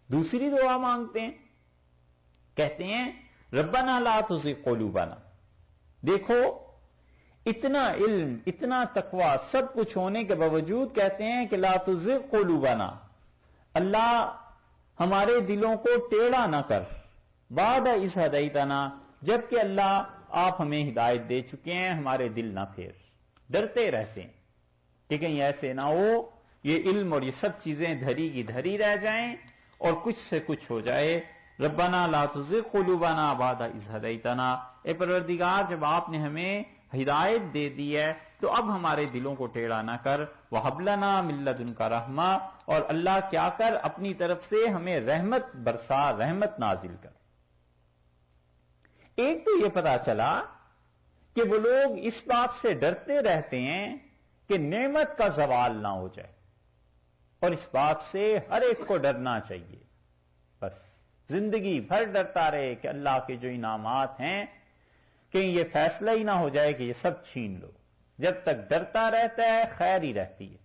دوسری دعا مانگتے ہیں، کہتے ہیں ربنا لا تزغ قلوبنا. دیکھو اتنا علم، اتنا تقوی، سب کچھ ہونے کے باوجود کہتے ہیں کہ لا تزغ قلوبنا، اللہ ہمارے دلوں کو ٹیڑھا نہ کر، بعد اذ ہدیتنا، جبکہ اللہ آپ ہمیں ہدایت دے چکے ہیں، ہمارے دل نہ پھیر. ڈرتے رہتے ہیں کہ کہیں ایسے نہ ہو یہ علم اور یہ سب چیزیں دھری کی دھری رہ جائیں اور کچھ سے کچھ ہو جائے. ربنا لا تزغ قلوبنا بعد اذ ہدیتنا، اے پروردگار جب آپ نے ہمیں ہدایت دے دی ہے تو اب ہمارے دلوں کو ٹیڑھا نہ کر. وہب لنا من لدنک رحمہ، اور اللہ کیا کر اپنی طرف سے ہمیں رحمت برسا، رحمت نازل کر. ایک تو یہ پتا چلا کہ وہ لوگ اس بات سے ڈرتے رہتے ہیں کہ نعمت کا زوال نہ ہو جائے، اور اس بات سے ہر ایک کو ڈرنا چاہیے. بس زندگی بھر ڈرتا رہے کہ اللہ کے جو انعامات ہیں کہیں یہ فیصلہ ہی نہ ہو جائے کہ یہ سب چھین لو. جب تک ڈرتا رہتا ہے خیر ہی رہتی ہے.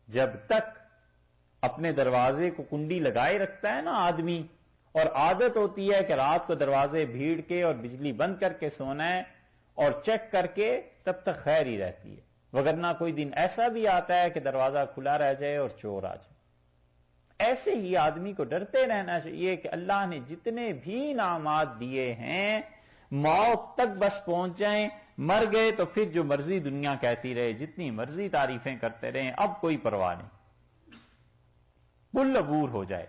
جب تک اپنے دروازے کو کنڈی لگائے رکھتا ہے نا آدمی، اور عادت ہوتی ہے کہ رات کو دروازے بھیڑ کے اور بجلی بند کر کے سونا ہے اور چیک کر کے، تب تک خیر ہی رہتی ہے. وگرنہ کوئی دن ایسا بھی آتا ہے کہ دروازہ کھلا رہ جائے اور چور آ جائے. ایسے ہی آدمی کو ڈرتے رہنا چاہیے کہ اللہ نے جتنے بھی انعامات دیے ہیں موت تک بس پہنچ جائیں، مر گئے تو پھر جو مرضی دنیا کہتی رہے، جتنی مرضی تعریفیں کرتے رہیں، اب کوئی پرواہ نہیں. پل عبور ہو جائے،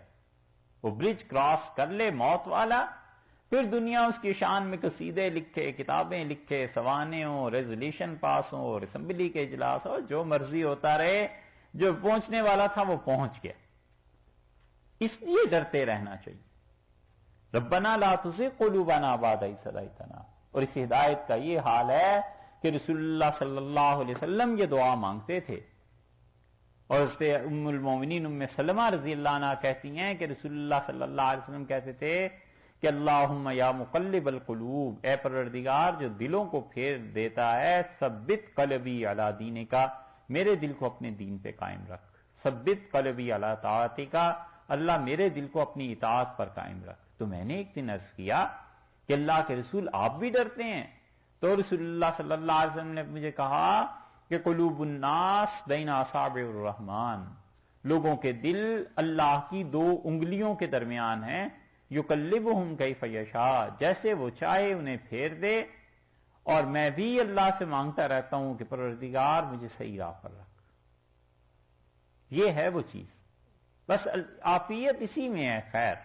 وہ برج کراس کر لے موت والا، پھر دنیا اس کی شان میں قصیدے لکھے، کتابیں لکھے، سوانے ہوں، ریزولیوشن پاس ہوں، اور اسمبلی کے اجلاس ہو، جو مرضی ہوتا رہے، جو پہنچنے والا تھا وہ پہنچ گیا. اس لیے ڈرتے رہنا چاہیے. ربنا لا تزغ قلوبنا بعد اذ ہدیتنا. اور اس ہدایت کا یہ حال ہے کہ رسول اللہ صلی اللہ علیہ وسلم یہ دعا مانگتے تھے، اور اس پہ ام المومنین ام سلمہ رضی اللہ عنہا کہتی ہیں کہ رسول اللہ صلی اللہ علیہ وسلم کہتے تھے کہ اللہم یا مقلب القلوب، اے پروردگار جو دلوں کو پھیر دیتا ہے، ثبت قلبی علی دینک، میرے دل کو اپنے دین پہ قائم رکھ. ثبت قلبی علی طاعتک، اللہ میرے دل کو اپنی اطاعت پر قائم رکھ. تو میں نے ایک دن عرض کیا کہ اللہ کے رسول آپ بھی ڈرتے ہیں؟ تو رسول اللہ صلی اللہ علیہ وسلم نے مجھے کہا کہ قلوب الناس بین اصابع الرحمن، لوگوں کے دل اللہ کی دو انگلیوں کے درمیان ہیں، یقلبہم کیف یشاء، جیسے وہ چاہے انہیں پھیر دے. اور میں بھی اللہ سے مانگتا رہتا ہوں کہ پروردگار مجھے صحیح راہ پر رکھ. یہ ہے وہ چیز. بس عافیت اسی میں ہے، خیر،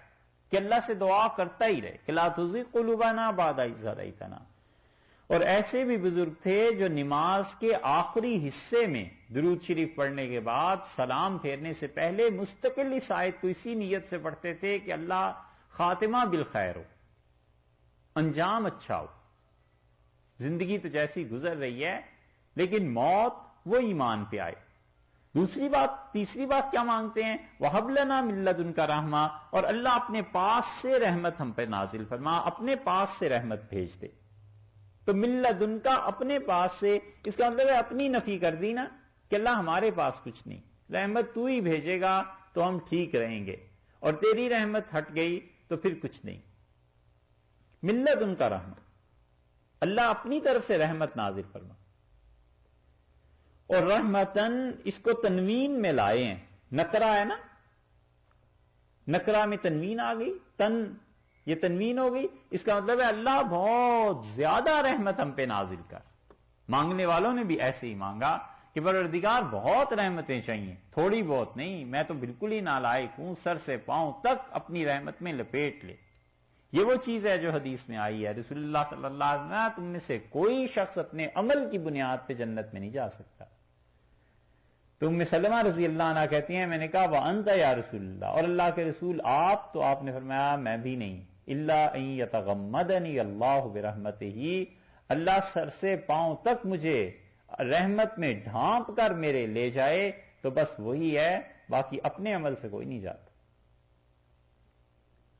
کہ اللہ سے دعا کرتا ہی رہے کہ لا تزغ قلوبنا بعد اذ ہدیتنا. اور ایسے بھی بزرگ تھے جو نماز کے آخری حصے میں درود شریف پڑھنے کے بعد سلام پھیرنے سے پہلے مستقل اس آیت کو اسی نیت سے پڑھتے تھے کہ اللہ خاتمہ بالخیر ہو، انجام اچھا ہو. زندگی تو جیسی گزر رہی ہے لیکن موت وہ ایمان پہ آئے. تیسری بات کیا مانگتے ہیں؟ وَهَبْ لَنَا مِن لَّدُنْكَ رَحْمَةً، اور اللہ اپنے پاس سے رحمت ہم پہ نازل فرما، اپنے پاس سے رحمت بھیج دے. تو مِن لَّدُنْكَ اپنے پاس سے، اس کا مطلب ہے اپنی نفی کر دی نا کہ اللہ ہمارے پاس کچھ نہیں، رحمت تو ہی بھیجے گا تو ہم ٹھیک رہیں گے، اور تیری رحمت ہٹ گئی تو پھر کچھ نہیں. مِن لَّدُنْكَ رحمت، اللہ اپنی طرف سے رحمت نازل فرما. اور رحمتن اس کو تنوین میں لائے ہیں، نکرہ ہے نا، نکرہ میں تنوین آ گئی، یہ تنوین ہو گئی. اس کا مطلب ہے اللہ بہت زیادہ رحمت ہم پہ نازل کر. مانگنے والوں نے بھی ایسے ہی مانگا کہ پروردگار بہت رحمتیں چاہیے، تھوڑی بہت نہیں، میں تو بالکل ہی نالائق ہوں، سر سے پاؤں تک اپنی رحمت میں لپیٹ لے. یہ وہ چیز ہے جو حدیث میں آئی ہے، رسول اللہ صلی اللہ علیہ وسلم، تم میں سے کوئی شخص اپنے عمل کی بنیاد پہ جنت میں نہیں جا سکتا. تو ام سلمہ رضی اللہ عنہ کہتی ہیں میں نے کہا وانت یا رسول اللہ، اور اللہ کے رسول آپ؟ تو آپ نے فرمایا میں بھی نہیں، الا ان یتغمدنی اللہ برحمتہ، اللہ سر سے پاؤں تک مجھے رحمت میں ڈھانپ کر میرے لے جائے تو بس وہی ہے، باقی اپنے عمل سے کوئی نہیں جاتا.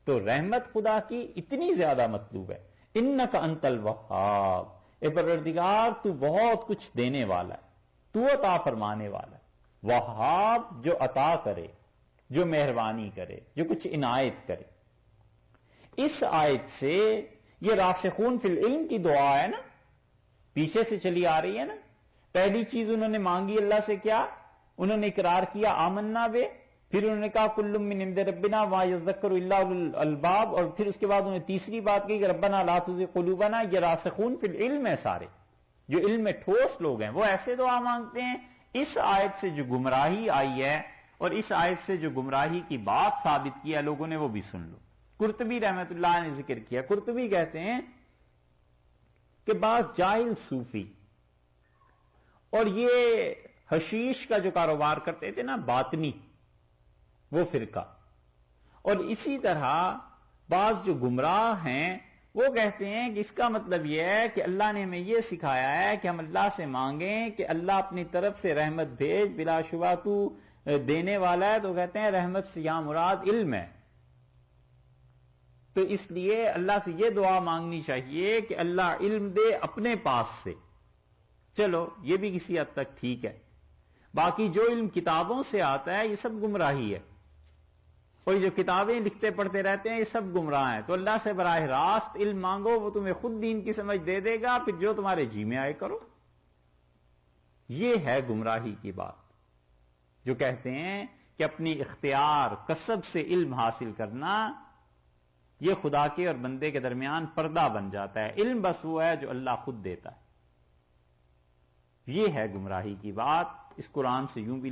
تو رحمت خدا کی اتنی زیادہ مطلوب ہے. انک انت الوہاب، اے پروردگار تو بہت کچھ دینے والا ہے، تو عطا فرمانے والا ہے. وہاب جو عطا کرے، جو مہربانی کرے، جو کچھ عنایت کرے۔ اس آیت سے یہ راسخون فی العلم کی دعا ہے نا، پیچھے سے چلی آ رہی ہے نا۔ پہلی چیز انہوں نے مانگی اللہ سے کیا؟ انہوں نے اقرار کیا آمنا بے، پھر انہوں نے کہا کل من عند ربنا وما یذکر الا اولو الالباب، اور پھر اس کے بعد انہوں نے تیسری بات کی کہ ربنا لا تزغ قلوبنا۔ یہ راسخون فی العلم ہے سارے، جو علم میں ٹھوس لوگ ہیں وہ ایسے دعا مانگتے ہیں۔ اس آیت سے جو گمراہی آئی ہے اور اس آیت سے جو گمراہی کی بات ثابت کی ہے لوگوں نے، وہ بھی سن لو۔ قرطبی رحمت اللہ نے ذکر کیا، قرطبی کہتے ہیں کہ بعض جاہل صوفی اور یہ حشیش کا جو کاروبار کرتے تھے نا، باطنی وہ فرقہ، اور اسی طرح بعض جو گمراہ ہیں وہ کہتے ہیں کہ اس کا مطلب یہ ہے کہ اللہ نے ہمیں یہ سکھایا ہے کہ ہم اللہ سے مانگیں کہ اللہ اپنی طرف سے رحمت بھیج، بلا شبہ تو دینے والا ہے، تو کہتے ہیں رحمت سے یہاں مراد علم ہے۔ تو اس لیے اللہ سے یہ دعا مانگنی چاہیے کہ اللہ علم دے اپنے پاس سے۔ چلو یہ بھی کسی حد تک ٹھیک ہے، باقی جو علم کتابوں سے آتا ہے یہ سب گمراہی ہے، اور جو کتابیں لکھتے پڑھتے رہتے ہیں یہ سب گمراہ ہیں۔ تو اللہ سے براہ راست علم مانگو، وہ تمہیں خود دین کی سمجھ دے دے گا، پھر جو تمہارے جی میں آئے کرو۔ یہ ہے گمراہی کی بات، جو کہتے ہیں کہ اپنی اختیار کسب سے علم حاصل کرنا، یہ خدا کے اور بندے کے درمیان پردہ بن جاتا ہے۔ علم بس وہ ہے جو اللہ خود دیتا ہے۔ یہ ہے گمراہی کی بات۔ اس قرآن سے یوں بھی